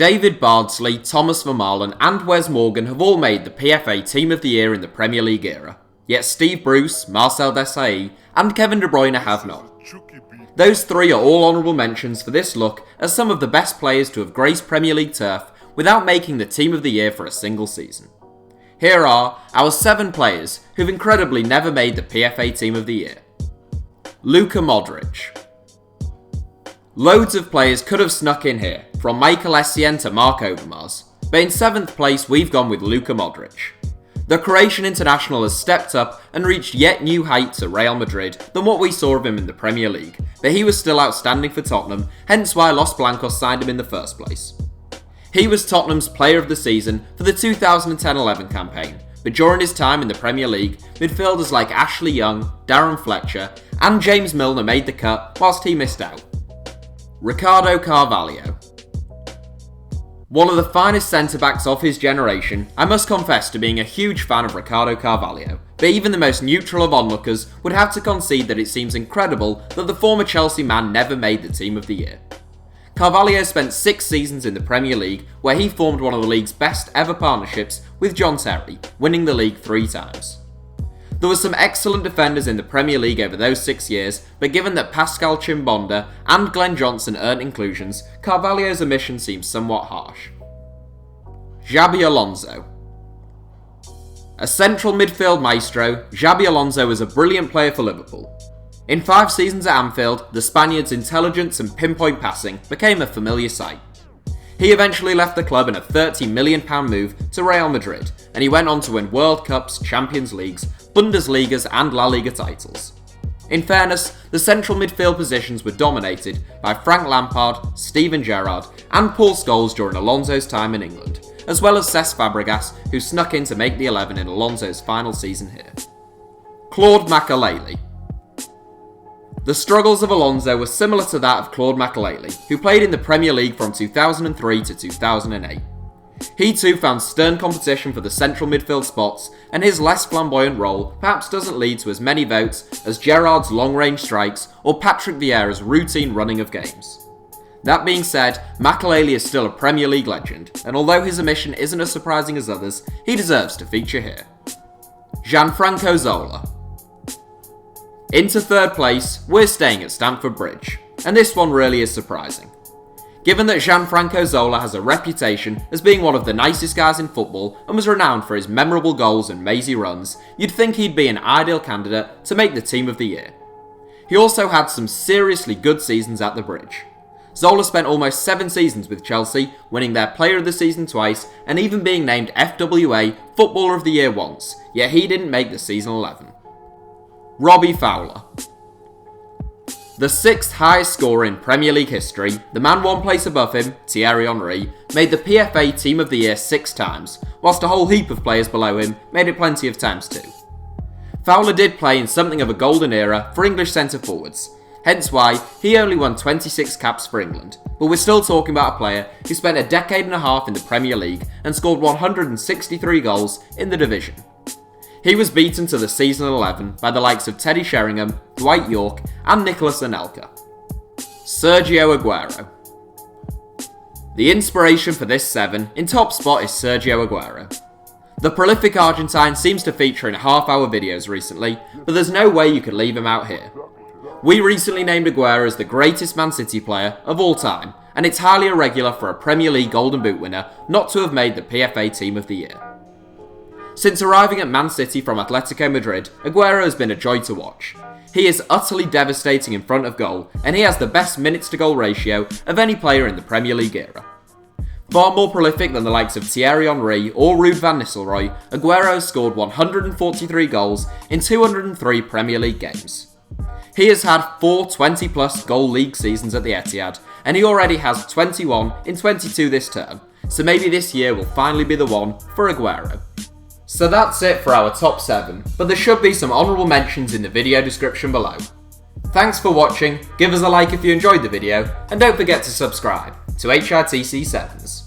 David Bardsley, Thomas Vermaelen and Wes Morgan have all made the PFA Team of the Year in the Premier League era, yet Steve Bruce, Marcel Desailly and Kevin De Bruyne have not. Those three are all honourable mentions for this look as some of the best players to have graced Premier League turf without making the Team of the Year for a single season. Here are our 7 players who've incredibly never made the PFA Team of the Year. Luka Modric. Loads of players could have snuck in here, from Michael Essien to Marc Overmars, but in 7th place we've gone with Luka Modric. The Croatian international has stepped up and reached yet new heights at Real Madrid than what we saw of him in the Premier League, but he was still outstanding for Tottenham, hence why Los Blancos signed him in the first place. He was Tottenham's Player of the Season for the 2010-11 campaign, but during his time in the Premier League, midfielders like Ashley Young, Darren Fletcher and James Milner made the cut whilst he missed out. Ricardo Carvalho. One of the finest centre-backs of his generation, I must confess to being a huge fan of Ricardo Carvalho, but even the most neutral of onlookers would have to concede that it seems incredible that the former Chelsea man never made the Team of the Year. Carvalho spent 6 seasons in the Premier League where he formed one of the league's best ever partnerships with John Terry, winning the league 3 times. There were some excellent defenders in the Premier League over those 6 years, but given that Pascal Chimbonda and Glenn Johnson earned inclusions, Carvalho's omission seems somewhat harsh. Xabi Alonso. A central midfield maestro, Xabi Alonso was a brilliant player for Liverpool. In 5 seasons at Anfield, the Spaniard's intelligence and pinpoint passing became a familiar sight. He eventually left the club in a £30 million move to Real Madrid, and he went on to win World Cups, Champions Leagues, Bundesligas and La Liga titles. In fairness, the central midfield positions were dominated by Frank Lampard, Steven Gerrard and Paul Scholes during Alonso's time in England, as well as Cesc Fabregas, who snuck in to make the 11 in Alonso's final season here. Claude Makelele. The struggles of Alonso were similar to that of Claude Makelele, who played in the Premier League from 2003 to 2008. He too found stern competition for the central midfield spots, and his less flamboyant role perhaps doesn't lead to as many votes as Gerrard's long-range strikes or Patrick Vieira's routine running of games. That being said, Makelele is still a Premier League legend, and although his omission isn't as surprising as others, he deserves to feature here. GIANFRANCO ZOLA. Into 3rd place, we're staying at Stamford Bridge, and this one really is surprising. Given that GIANFRANCO ZOLA has a reputation as being one of the nicest guys in football and was renowned for his memorable goals and mazy runs, you'd think he'd be an ideal candidate to make the Team of the Year. He also had some seriously good seasons at the Bridge. Zola spent almost 7 seasons with Chelsea, winning their Player of the Season twice and even being named FWA Footballer of the Year once, yet he didn't make the season 11. Robbie Fowler. The 6th highest scorer in Premier League history, the man 1 place above him, Thierry Henry, made the PFA Team of the Year 6 times, whilst a whole heap of players below him made it plenty of times too. Fowler did play in something of a golden era for English centre-forwards, hence why he only won 26 caps for England, but we're still talking about a player who spent a decade and a half in the Premier League and scored 163 goals in the division. He was beaten to the season 11 by the likes of Teddy Sheringham, Dwight York and Nicolas Anelka. Sergio Aguero. The inspiration for this 7 in top spot is Sergio Aguero. The prolific Argentine seems to feature in half-hour videos recently, but there's no way you could leave him out here. We recently named Aguero as the greatest Man City player of all time, and it's highly irregular for a Premier League Golden Boot winner not to have made the PFA Team of the Year. Since arriving at Man City from Atletico Madrid, Aguero has been a joy to watch. He is utterly devastating in front of goal, and he has the best minutes to goal ratio of any player in the Premier League era. Far more prolific than the likes of Thierry Henry or Ruud van Nistelrooy, Aguero has scored 143 goals in 203 Premier League games. He has had 4 20-plus goal league seasons at the Etihad, and he already has 21 in 22 this term, so maybe this year will finally be the one for Aguero. So that's it for our top 7, but there should be some honourable mentions in the video description below. Thanks for watching, give us a like if you enjoyed the video, and don't forget to subscribe to HITC Sevens.